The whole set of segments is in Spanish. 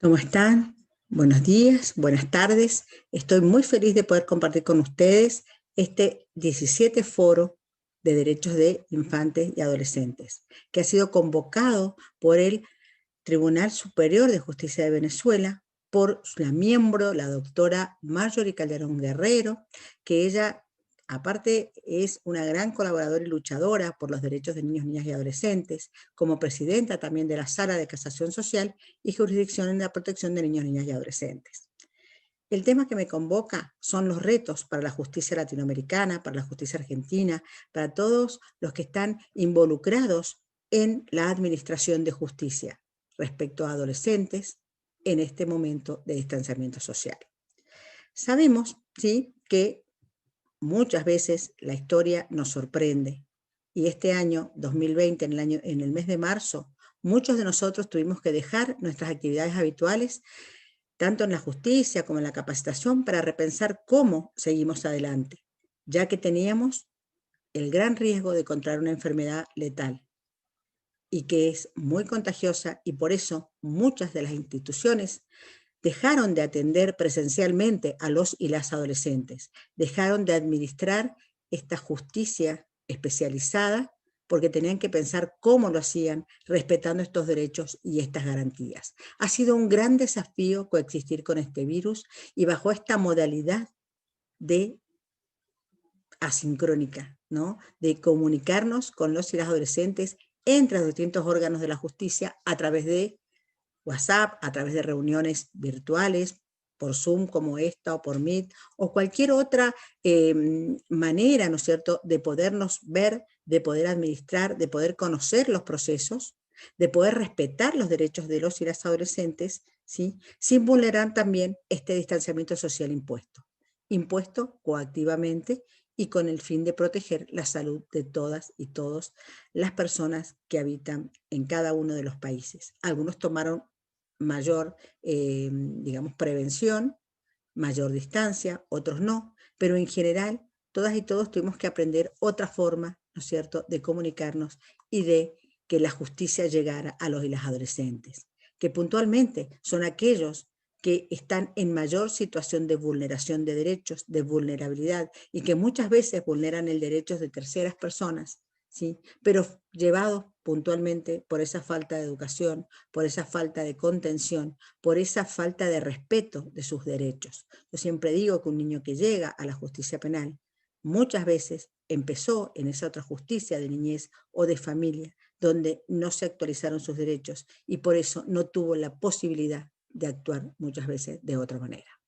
¿Cómo están? Buenos días, buenas tardes. Estoy muy feliz de poder compartir con ustedes este 17 Foro de Derechos de Infantes y Adolescentes, que ha sido convocado por el Tribunal Superior de Justicia de Venezuela, por la miembro, la doctora Marjorie Calderón Guerrero, que ella, aparte, es una gran colaboradora y luchadora por los derechos de niños, niñas y adolescentes, como presidenta también de la Sala de Casación Social y Jurisdicción en la Protección de Niños, Niñas y Adolescentes. El tema que me convoca son los retos para la justicia latinoamericana, para la justicia argentina, para todos los que están involucrados en la administración de justicia respecto a adolescentes en este momento de distanciamiento social. Sabemos, sí, que muchas veces la historia nos sorprende y este año 2020, en el mes de marzo, muchos de nosotros tuvimos que dejar nuestras actividades habituales tanto en la justicia como en la capacitación, para repensar cómo seguimos adelante, ya que teníamos el gran riesgo de contraer una enfermedad letal y que es muy contagiosa, y por eso muchas de las instituciones dejaron de atender presencialmente a los y las adolescentes, dejaron de administrar esta justicia especializada porque tenían que pensar cómo lo hacían respetando estos derechos y estas garantías. Ha sido un gran desafío coexistir con este virus y bajo esta modalidad de asincrónica, ¿no? De comunicarnos con los y las adolescentes entre los distintos órganos de la justicia a través de WhatsApp, a través de reuniones virtuales, por Zoom como esta o por Meet, o cualquier otra manera, ¿no es cierto?, de podernos ver, de poder administrar, de poder conocer los procesos, de poder respetar los derechos de los y las adolescentes, ¿sí?, sin vulnerar también este distanciamiento social impuesto coactivamente y con el fin de proteger la salud de todas y todos las personas que habitan en cada uno de los países. Algunos tomaron mayor, digamos, prevención, mayor distancia, otros no, pero en general todas y todos tuvimos que aprender otra forma, ¿no es cierto?, de comunicarnos y de que la justicia llegara a los y las adolescentes, que puntualmente son aquellos que están en mayor situación de vulneración de derechos, de vulnerabilidad, y que muchas veces vulneran el derecho de terceras personas, ¿sí?, pero llevados puntualmente por esa falta de educación, por esa falta de contención, por esa falta de respeto de sus derechos. Yo siempre digo que un niño que llega a la justicia penal muchas veces empezó en esa otra justicia de niñez o de familia, donde no se actualizaron sus derechos y por eso no tuvo la posibilidad de actuar muchas veces de otra manera.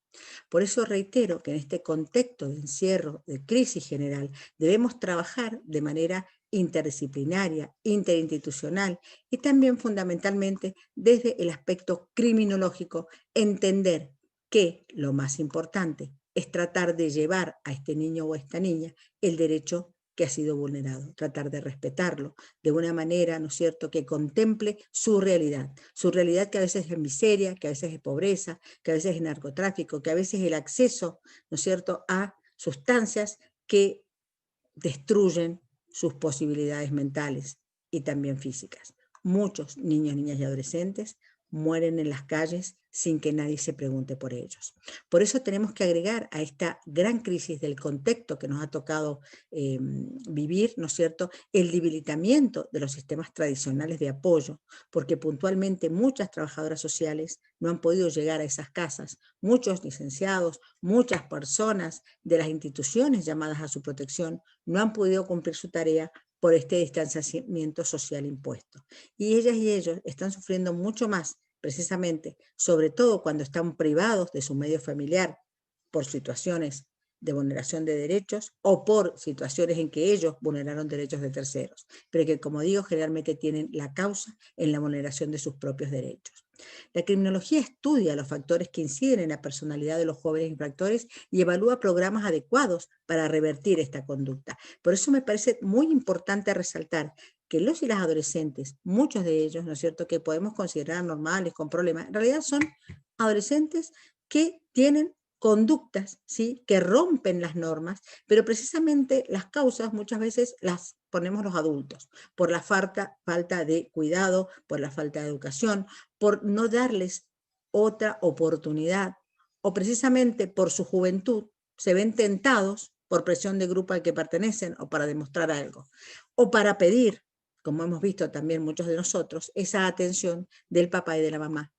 Por eso reitero que en este contexto de encierro, de crisis general, debemos trabajar de manera interdisciplinaria, interinstitucional y también fundamentalmente desde el aspecto criminológico, entender que lo más importante es tratar de llevar a este niño o a esta niña el derecho que ha sido vulnerado, tratar de respetarlo de una manera, ¿no es cierto?, que contemple su realidad que a veces es miseria, que a veces es pobreza, que a veces es narcotráfico, que a veces es el acceso, ¿no es cierto?, a sustancias que destruyen sus posibilidades mentales y también físicas. Muchos niños, niñas y adolescentes mueren en las calles sin que nadie se pregunte por ellos. Por eso tenemos que agregar a esta gran crisis del contexto que nos ha tocado vivir, ¿no es cierto?, el debilitamiento de los sistemas tradicionales de apoyo, porque puntualmente muchas trabajadoras sociales no han podido llegar a esas casas, muchos licenciados, muchas personas de las instituciones llamadas a su protección no han podido cumplir su tarea por este distanciamiento social impuesto. Y ellas y ellos están sufriendo mucho más, precisamente, sobre todo cuando están privados de su medio familiar por situaciones de vulneración de derechos o por situaciones en que ellos vulneraron derechos de terceros, pero que, como digo, generalmente tienen la causa en la vulneración de sus propios derechos. La criminología estudia los factores que inciden en la personalidad de los jóvenes infractores y evalúa programas adecuados para revertir esta conducta. Por eso me parece muy importante resaltar que los y las adolescentes, muchos de ellos, ¿no es cierto?, que podemos considerar normales, con problemas, en realidad son adolescentes que tienen conductas, ¿sí?, que rompen las normas, pero precisamente las causas muchas veces las ponemos los adultos, por la falta de cuidado, por la falta de educación, por no darles otra oportunidad, o precisamente por su juventud se ven tentados por presión de grupo al que pertenecen o para demostrar algo, o para pedir, como hemos visto también muchos de nosotros, esa atención del papá y de la mamá,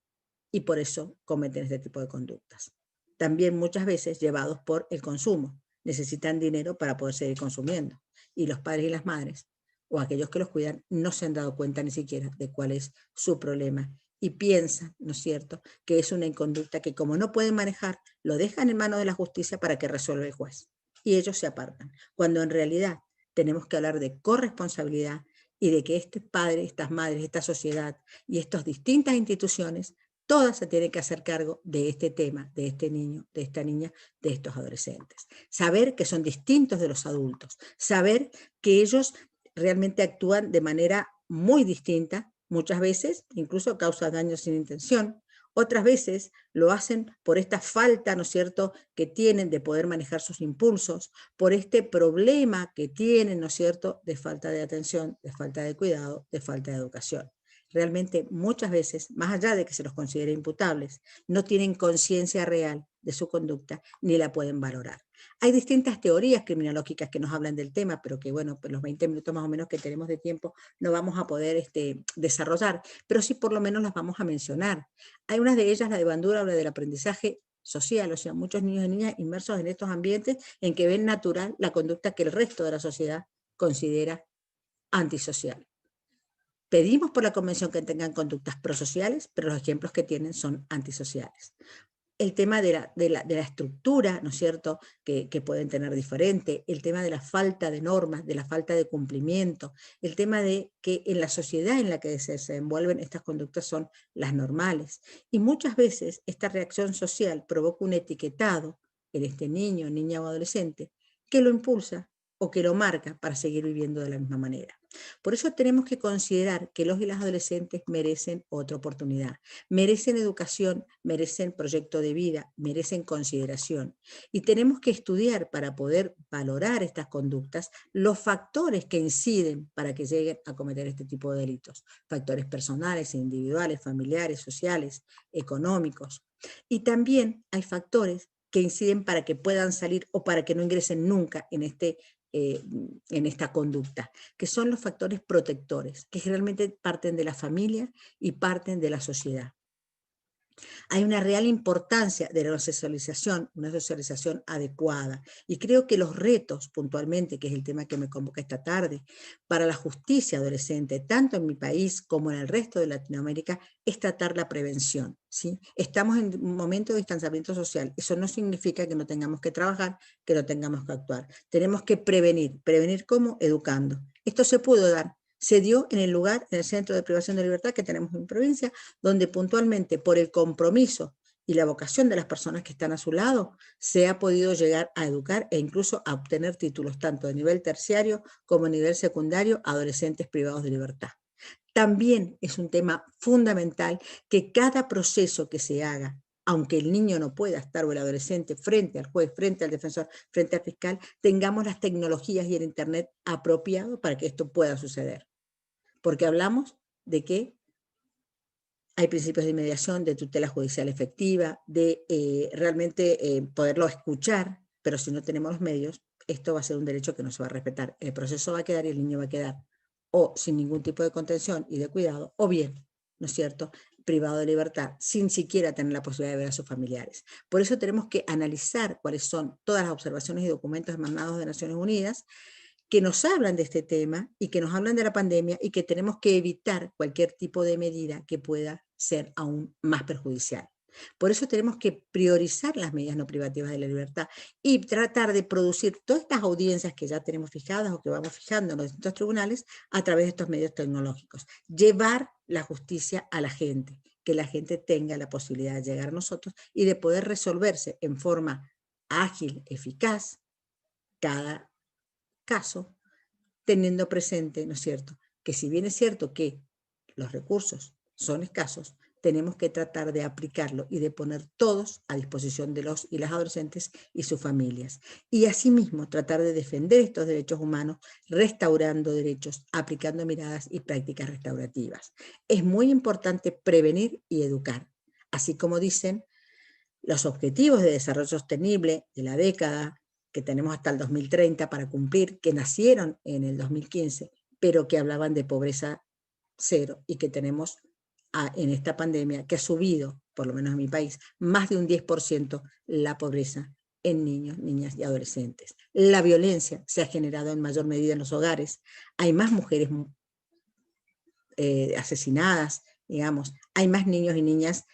y por eso cometen este tipo de conductas. También muchas veces llevados por el consumo, necesitan dinero para poder seguir consumiendo, y los padres y las madres, o aquellos que los cuidan, no se han dado cuenta ni siquiera de cuál es su problema, y piensan, ¿no es cierto?, que es una conducta que como no pueden manejar, lo dejan en manos de la justicia para que resuelva el juez, y ellos se apartan, cuando en realidad tenemos que hablar de corresponsabilidad y de que este padre, estas madres, esta sociedad y estas distintas instituciones, todas se tienen que hacer cargo de este tema, de este niño, de esta niña, de estos adolescentes. Saber que son distintos de los adultos, saber que ellos realmente actúan de manera muy distinta, muchas veces incluso causan daño sin intención, otras veces lo hacen por esta falta, ¿no es cierto?, que tienen de poder manejar sus impulsos, por este problema que tienen, ¿no es cierto?, de falta de atención, de falta de cuidado, de falta de educación. Realmente muchas veces, más allá de que se los considere imputables, no tienen conciencia real de su conducta ni la pueden valorar. Hay distintas teorías criminológicas que nos hablan del tema, pero que bueno, pues los 20 minutos más o menos que tenemos de tiempo no vamos a poder desarrollar, pero sí por lo menos las vamos a mencionar. Hay una de ellas, la de Bandura, habla del aprendizaje social, o sea, muchos niños y niñas inmersos en estos ambientes en que ven natural la conducta que el resto de la sociedad considera antisocial. Pedimos por la convención que tengan conductas prosociales, pero los ejemplos que tienen son antisociales. El tema de la estructura, ¿no es cierto?, que pueden tener diferente, el tema de la falta de normas, de la falta de cumplimiento, el tema de que en la sociedad en la que se desenvuelven estas conductas son las normales. Y muchas veces esta reacción social provoca un etiquetado en este niño, niña o adolescente que lo impulsa o que lo marca para seguir viviendo de la misma manera. Por eso tenemos que considerar que los y las adolescentes merecen otra oportunidad, merecen educación, merecen proyecto de vida, merecen consideración. Y tenemos que estudiar para poder valorar estas conductas los factores que inciden para que lleguen a cometer este tipo de delitos. Factores personales, individuales, familiares, sociales, económicos. Y también hay factores que inciden para que puedan salir o para que no ingresen nunca en esta conducta, que son los factores protectores, que generalmente parten de la familia y parten de la sociedad. Hay una real importancia de la socialización, una socialización adecuada, y creo que los retos puntualmente, que es el tema que me convoca esta tarde, para la justicia adolescente, tanto en mi país como en el resto de Latinoamérica, es tratar la prevención, ¿sí? Estamos en un momento de distanciamiento social, eso no significa que no tengamos que trabajar, que no tengamos que actuar. Tenemos que prevenir. ¿Prevenir cómo? Educando. Esto se pudo dar. Se dio en el lugar, en el Centro de Privación de Libertad que tenemos en mi provincia, donde puntualmente por el compromiso y la vocación de las personas que están a su lado, se ha podido llegar a educar e incluso a obtener títulos tanto de nivel terciario como a nivel secundario a adolescentes privados de libertad. También es un tema fundamental que cada proceso que se haga, aunque el niño no pueda estar o el adolescente frente al juez, frente al defensor, frente al fiscal, tengamos las tecnologías y el internet apropiado para que esto pueda suceder. Porque hablamos de que hay principios de inmediación, de tutela judicial efectiva, de realmente poderlo escuchar, pero si no tenemos los medios, esto va a ser un derecho que no se va a respetar. El proceso va a quedar y el niño va a quedar o sin ningún tipo de contención y de cuidado, o bien, ¿no es cierto?, privado de libertad, sin siquiera tener la posibilidad de ver a sus familiares. Por eso tenemos que analizar cuáles son todas las observaciones y documentos emanados de Naciones Unidas que nos hablan de este tema y que nos hablan de la pandemia y que tenemos que evitar cualquier tipo de medida que pueda ser aún más perjudicial. Por eso tenemos que priorizar las medidas no privativas de la libertad y tratar de producir todas estas audiencias que ya tenemos fijadas o que vamos fijando en los distintos tribunales a través de estos medios tecnológicos. Llevar la justicia a la gente, que la gente tenga la posibilidad de llegar a nosotros y de poder resolverse en forma ágil, eficaz, cada caso, teniendo presente, ¿no es cierto?, que si bien es cierto que los recursos son escasos, tenemos que tratar de aplicarlo y de poner todos a disposición de los y las adolescentes y sus familias. Y asimismo tratar de defender estos derechos humanos, restaurando derechos, aplicando miradas y prácticas restaurativas. Es muy importante prevenir y educar. así como dicen los objetivos de desarrollo sostenible de la década que tenemos hasta el 2030 para cumplir, que nacieron en el 2015, pero que hablaban de pobreza cero y que tenemos en esta pandemia, que ha subido, por lo menos en mi país, más de un 10% la pobreza en niños, niñas y adolescentes. La violencia se ha generado en mayor medida en los hogares. Hay más mujeres asesinadas, digamos. Hay más niños y niñas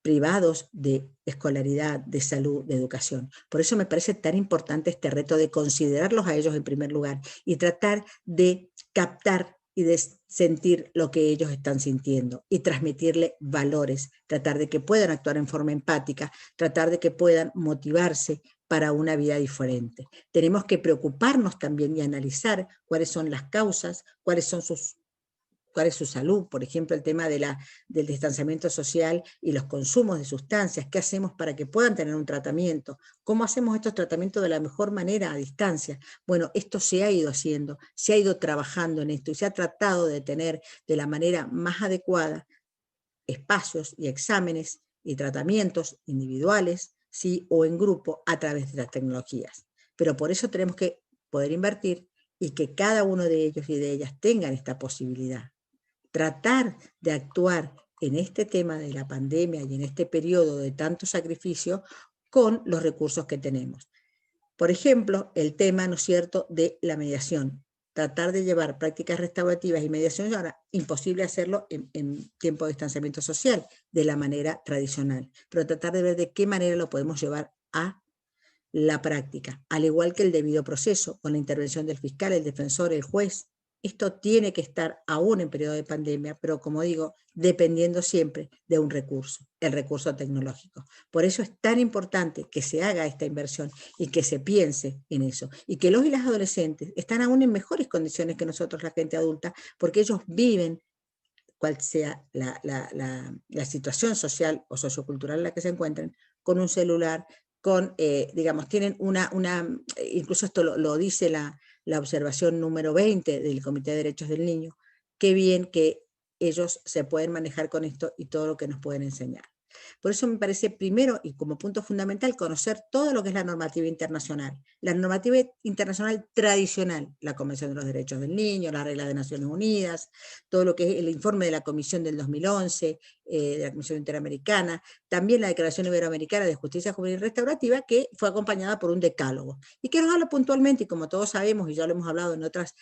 privados de escolaridad, de salud, de educación. Por eso me parece tan importante este reto de considerarlos a ellos en primer lugar y tratar de captar y de sentir lo que ellos están sintiendo y transmitirle valores, tratar de que puedan actuar en forma empática, tratar de que puedan motivarse para una vida diferente. Tenemos que preocuparnos también y analizar cuáles son las causas, cuál es su salud, por ejemplo, el tema del distanciamiento social y los consumos de sustancias, qué hacemos para que puedan tener un tratamiento, cómo hacemos estos tratamientos de la mejor manera a distancia. Bueno, esto se ha ido haciendo, se ha ido trabajando en esto y se ha tratado de tener de la manera más adecuada espacios y exámenes y tratamientos individuales, ¿sí? O en grupo a través de las tecnologías. Pero por eso tenemos que poder invertir y que cada uno de ellos y de ellas tengan esta posibilidad. Tratar de actuar en este tema de la pandemia y en este periodo de tanto sacrificio con los recursos que tenemos. Por ejemplo, el tema, ¿no es cierto?, de la mediación. Tratar de llevar prácticas restaurativas y mediación, ahora imposible hacerlo en tiempo de distanciamiento social de la manera tradicional, pero tratar de ver de qué manera lo podemos llevar a la práctica, al igual que el debido proceso, con la intervención del fiscal, el defensor, el juez. Esto tiene que estar aún en periodo de pandemia, pero como digo, dependiendo siempre de un recurso, el recurso tecnológico. Por eso es tan importante que se haga esta inversión y que se piense en eso. Y que los y las adolescentes están aún en mejores condiciones que nosotros, la gente adulta, porque ellos viven, cual sea la situación social o sociocultural en la que se encuentren, con un celular, digamos, tienen incluso esto lo dice la observación número 20 del Comité de Derechos del Niño, qué bien que ellos se pueden manejar con esto y todo lo que nos pueden enseñar. Por eso me parece primero y como punto fundamental conocer todo lo que es la normativa internacional. La normativa internacional tradicional, la Convención de los Derechos del Niño, las reglas de Naciones Unidas, todo lo que es el informe de la Comisión del 2011, de la Comisión Interamericana, también la Declaración Iberoamericana de Justicia Juvenil Restaurativa, que fue acompañada por un decálogo, y que nos habla puntualmente, y como todos sabemos, y ya lo hemos hablado en otras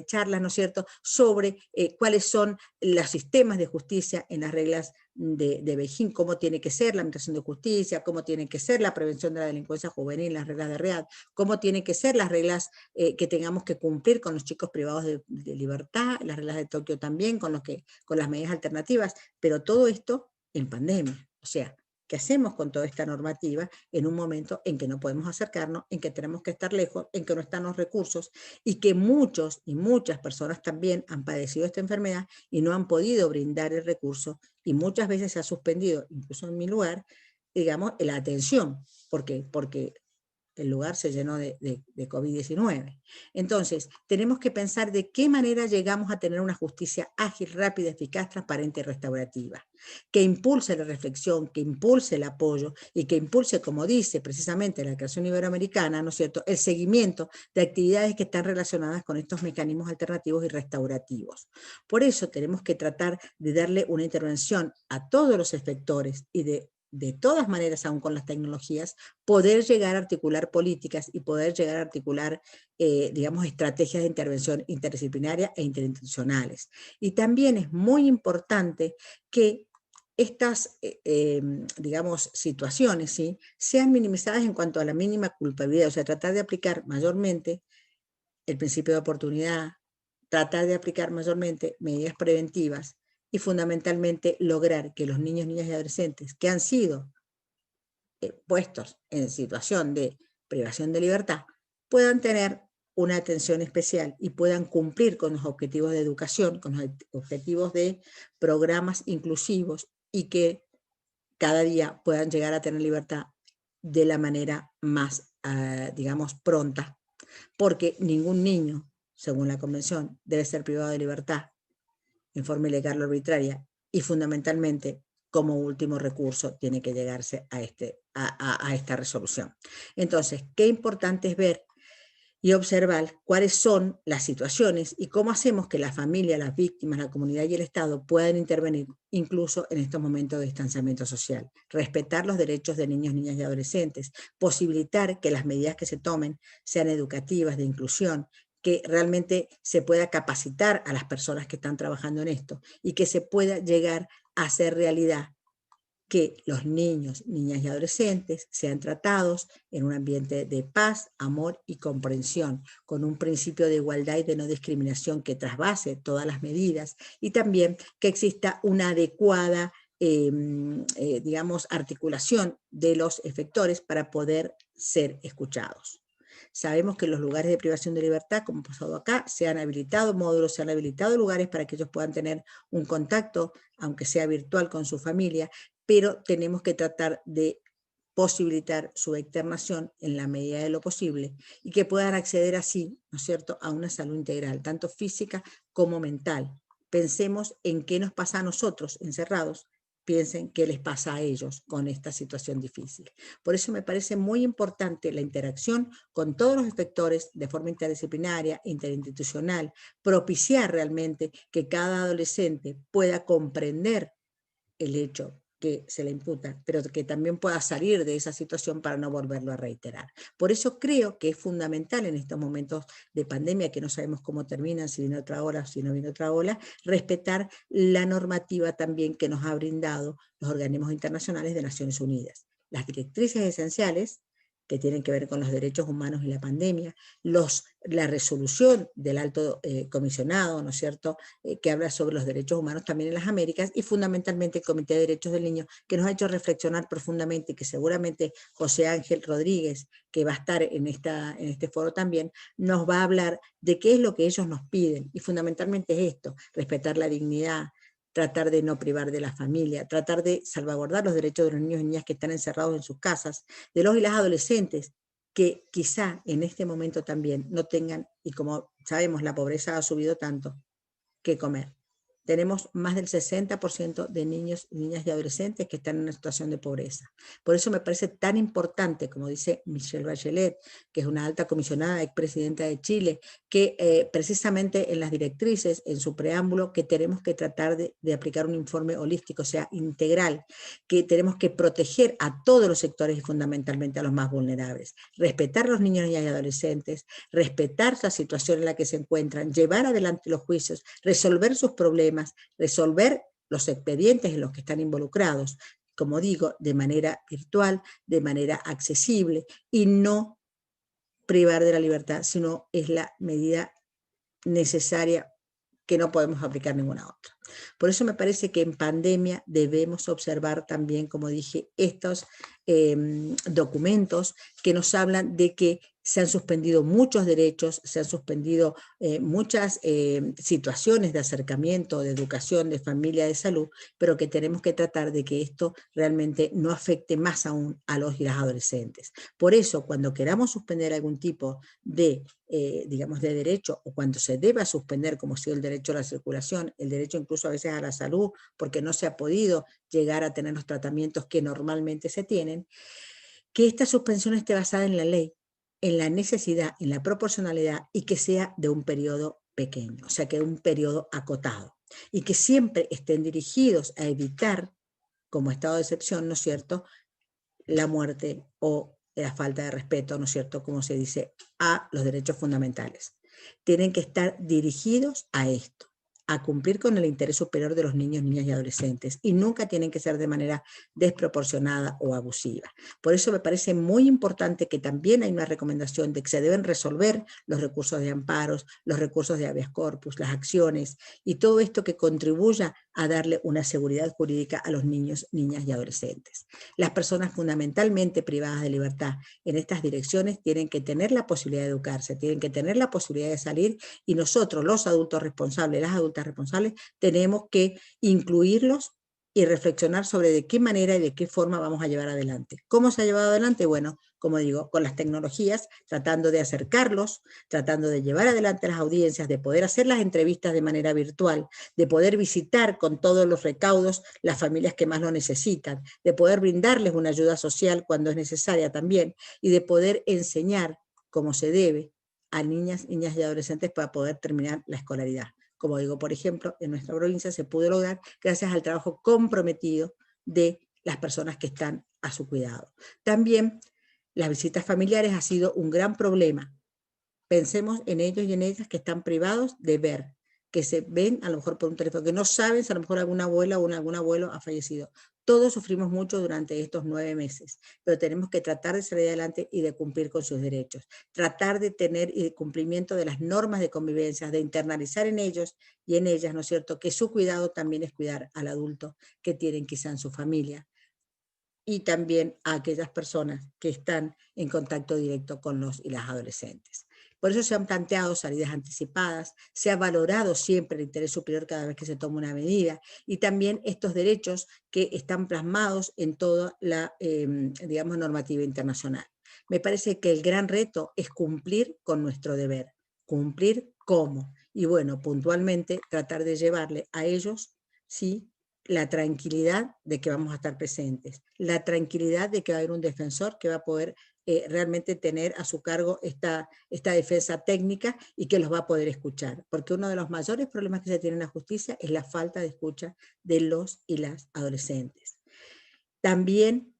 charlas, ¿no es cierto?, sobre cuáles son los sistemas de justicia en las reglas de Beijing, cómo tiene que ser la administración de justicia, cómo tiene que ser la prevención de la delincuencia juvenil, las reglas de READ, cómo tienen que ser las reglas que tengamos que cumplir con los chicos privados de libertad, las reglas de Tokio también, con las medidas alternativas, pero todo esto en pandemia. O sea, ¿qué hacemos con toda esta normativa en un momento en que no podemos acercarnos, en que tenemos que estar lejos, en que no están los recursos y que muchos y muchas personas también han padecido esta enfermedad y no han podido brindar el recurso y muchas veces se ha suspendido, incluso en mi lugar, digamos, la atención? Porque el lugar se llenó de COVID-19. Entonces, tenemos que pensar de qué manera llegamos a tener una justicia ágil, rápida, eficaz, transparente y restaurativa, que impulse la reflexión, que impulse el apoyo y que impulse, como dice precisamente la Declaración Iberoamericana, ¿no es cierto?, el seguimiento de actividades que están relacionadas con estos mecanismos alternativos y restaurativos. Por eso tenemos que tratar de darle una intervención a todos los efectores y de todas maneras, aún con las tecnologías, poder llegar a articular políticas y poder llegar a articular, digamos, estrategias de intervención interdisciplinaria e interinstitucionales. Y también es muy importante que estas, digamos, situaciones, ¿sí?, sean minimizadas en cuanto a la mínima culpabilidad, o sea, tratar de aplicar mayormente el principio de oportunidad, tratar de aplicar mayormente medidas preventivas y fundamentalmente lograr que los niños, niñas y adolescentes que han sido puestos en situación de privación de libertad puedan tener una atención especial y puedan cumplir con los objetivos de educación, con los objetivos de programas inclusivos y que cada día puedan llegar a tener libertad de la manera más, digamos, pronta, porque ningún niño, según la Convención, debe ser privado de libertad en forma ilegal o arbitraria, y fundamentalmente como último recurso tiene que llegarse a esta resolución. Entonces, qué importante es ver y observar cuáles son las situaciones y cómo hacemos que la familia, las víctimas, la comunidad y el Estado puedan intervenir incluso en estos momentos de distanciamiento social. Respetar los derechos de niños, niñas y adolescentes, posibilitar que las medidas que se tomen sean educativas, de inclusión, que realmente se pueda capacitar a las personas que están trabajando en esto y que se pueda llegar a hacer realidad que los niños, niñas y adolescentes sean tratados en un ambiente de paz, amor y comprensión, con un principio de igualdad y de no discriminación que trasvase todas las medidas, y también que exista una adecuada, digamos, articulación de los efectores para poder ser escuchados. Sabemos que los lugares de privación de libertad, como ha pasado acá, se han habilitado módulos, se han habilitado lugares para que ellos puedan tener un contacto, aunque sea virtual, con su familia, pero tenemos que tratar de posibilitar su externación en la medida de lo posible y que puedan acceder así, ¿no es cierto?, a una salud integral, tanto física como mental. Pensemos en qué nos pasa a nosotros encerrados, piensen qué les pasa a ellos con esta situación difícil. Por eso me parece muy importante la interacción con todos los efectores de forma interdisciplinaria, interinstitucional, propiciar realmente que cada adolescente pueda comprender el hecho que se le imputa, pero que también pueda salir de esa situación para no volverlo a reiterar. Por eso creo que es fundamental en estos momentos de pandemia, que no sabemos cómo terminan, si viene otra ola, si no viene otra ola, respetar la normativa también que nos ha brindado los organismos internacionales de Naciones Unidas. Las directrices esenciales que tienen que ver con los derechos humanos y la pandemia, la resolución del alto comisionado, ¿no es cierto?, que habla sobre los derechos humanos también en las Américas, y fundamentalmente el Comité de Derechos del Niño, que nos ha hecho reflexionar profundamente, y que seguramente José Ángel Rodríguez, que va a estar en este foro también, nos va a hablar de qué es lo que ellos nos piden, y fundamentalmente es esto: respetar la dignidad, tratar de no privar de la familia, tratar de salvaguardar los derechos de los niños y niñas que están encerrados en sus casas, de los y las adolescentes que quizá en este momento también no tengan, y como sabemos la pobreza ha subido tanto, que comer. Tenemos más del 60% de niños, niñas y adolescentes que están en una situación de pobreza. Por eso me parece tan importante, como dice Michelle Bachelet, que es una alta comisionada, expresidenta de Chile, que precisamente en las directrices, en su preámbulo, que tenemos que tratar de aplicar un informe holístico, o sea, integral, que tenemos que proteger a todos los sectores y fundamentalmente a los más vulnerables, respetar a los niños, niñas y adolescentes, respetar la situación en la que se encuentran, llevar adelante los juicios, resolver sus problemas, resolver los expedientes en los que están involucrados, como digo, de manera virtual, de manera accesible, y no privar de la libertad, sino es la medida necesaria que no podemos aplicar ninguna otra. Por eso me parece que en pandemia debemos observar también, como dije, estos documentos que nos hablan de que se han suspendido muchos derechos, se han suspendido muchas situaciones de acercamiento, de educación, de familia, de salud, pero que tenemos que tratar de que esto realmente no afecte más aún a los y las adolescentes. Por eso, cuando queramos suspender algún tipo de, digamos, de derecho, o cuando se deba suspender, como ha sido el derecho a la circulación, el derecho incluso a veces a la salud, porque no se ha podido llegar a tener los tratamientos que normalmente se tienen, que esta suspensión esté basada en la ley, en la necesidad, en la proporcionalidad, y que sea de un periodo pequeño, o sea, que un periodo acotado, y que siempre estén dirigidos a evitar, como estado de excepción, ¿no es cierto?, la muerte o la falta de respeto, ¿no es cierto?, como se dice, a los derechos fundamentales. Tienen que estar dirigidos a esto, a cumplir con el interés superior de los niños, niñas y adolescentes, y nunca tienen que ser de manera desproporcionada o abusiva. Por eso me parece muy importante que también hay una recomendación de que se deben resolver los recursos de amparos, los recursos de habeas corpus, las acciones, y todo esto que contribuya a darle una seguridad jurídica a los niños, niñas y adolescentes. Las personas fundamentalmente privadas de libertad en estas direcciones tienen que tener la posibilidad de educarse, tienen que tener la posibilidad de salir, y nosotros, los adultos responsables, las adultas responsables, tenemos que incluirlos y reflexionar sobre de qué manera y de qué forma vamos a llevar adelante. ¿Cómo se ha llevado adelante? Bueno, como digo, con las tecnologías, tratando de acercarlos, tratando de llevar adelante las audiencias, de poder hacer las entrevistas de manera virtual, de poder visitar con todos los recaudos las familias que más lo necesitan, de poder brindarles una ayuda social cuando es necesaria también, y de poder enseñar como se debe a niñas y adolescentes para poder terminar la escolaridad. Como digo, por ejemplo, en nuestra provincia se pudo lograr gracias al trabajo comprometido de las personas que están a su cuidado. También las visitas familiares ha sido un gran problema. Pensemos en ellos y en ellas que están privados de ver, que se ven a lo mejor por un teléfono, que no saben si a lo mejor alguna abuela o algún abuelo ha fallecido. Todos sufrimos mucho durante estos 9 meses, pero tenemos que tratar de salir adelante y de cumplir con sus derechos. Tratar de tener el cumplimiento de las normas de convivencia, de internalizar en ellos y en ellas, ¿no es cierto?, que su cuidado también es cuidar al adulto que tienen quizá en su familia, y también a aquellas personas que están en contacto directo con los y las adolescentes. Por eso se han planteado salidas anticipadas, se ha valorado siempre el interés superior cada vez que se toma una medida, y también estos derechos que están plasmados en toda la, digamos, normativa internacional. Me parece que el gran reto es cumplir con nuestro deber. ¿Cumplir cómo? Y bueno, puntualmente tratar de llevarle a ellos, sí, la tranquilidad de que vamos a estar presentes, la tranquilidad de que va a haber un defensor que va a poder realmente tener a su cargo esta defensa técnica y que los va a poder escuchar, porque uno de los mayores problemas que se tiene en la justicia es la falta de escucha de los y las adolescentes. También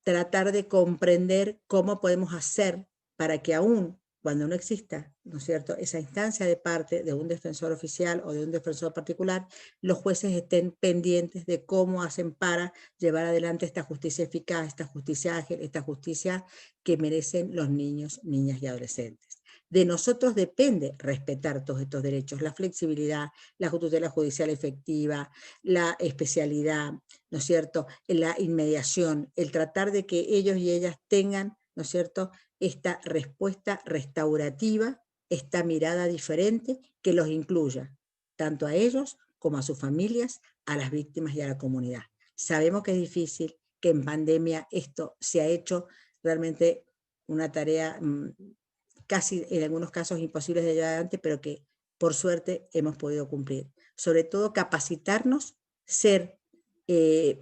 tratar de comprender cómo podemos hacer para que aún cuando no exista, ¿no es cierto?, esa instancia de parte de un defensor oficial o de un defensor particular, los jueces estén pendientes de cómo hacen para llevar adelante esta justicia eficaz, esta justicia ágil, esta justicia que merecen los niños, niñas y adolescentes. De nosotros depende respetar todos estos derechos, la flexibilidad, la tutela judicial efectiva, la especialidad, ¿no es cierto?, la inmediación, el tratar de que ellos y ellas tengan, ¿no es cierto?, esta respuesta restaurativa, esta mirada diferente que los incluya, tanto a ellos como a sus familias, a las víctimas y a la comunidad. Sabemos que es difícil, que en pandemia esto se ha hecho realmente una tarea casi en algunos casos imposibles de llevar adelante, pero que por suerte hemos podido cumplir. Sobre todo capacitarnos, ser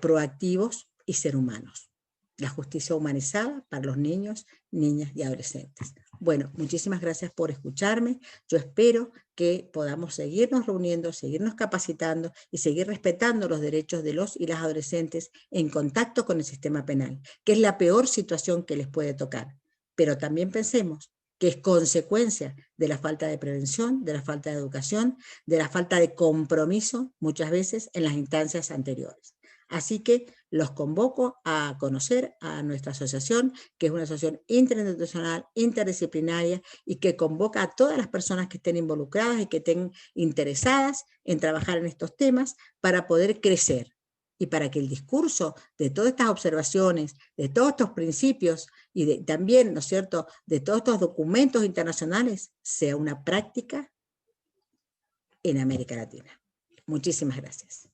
proactivos y ser humanos. La justicia humanizada para los niños, niñas y adolescentes. Bueno, muchísimas gracias por escucharme. Yo espero que podamos seguirnos reuniendo, seguirnos capacitando y seguir respetando los derechos de los y las adolescentes en contacto con el sistema penal, que es la peor situación que les puede tocar. Pero también pensemos que es consecuencia de la falta de prevención, de la falta de educación, de la falta de compromiso, muchas veces, en las instancias anteriores. Así que los convoco a conocer a nuestra asociación, que es una asociación interinstitucional, interdisciplinaria, y que convoca a todas las personas que estén involucradas y que estén interesadas en trabajar en estos temas para poder crecer y para que el discurso de todas estas observaciones, de todos estos principios y también, ¿no es cierto?, de todos estos documentos internacionales sea una práctica en América Latina. Muchísimas gracias.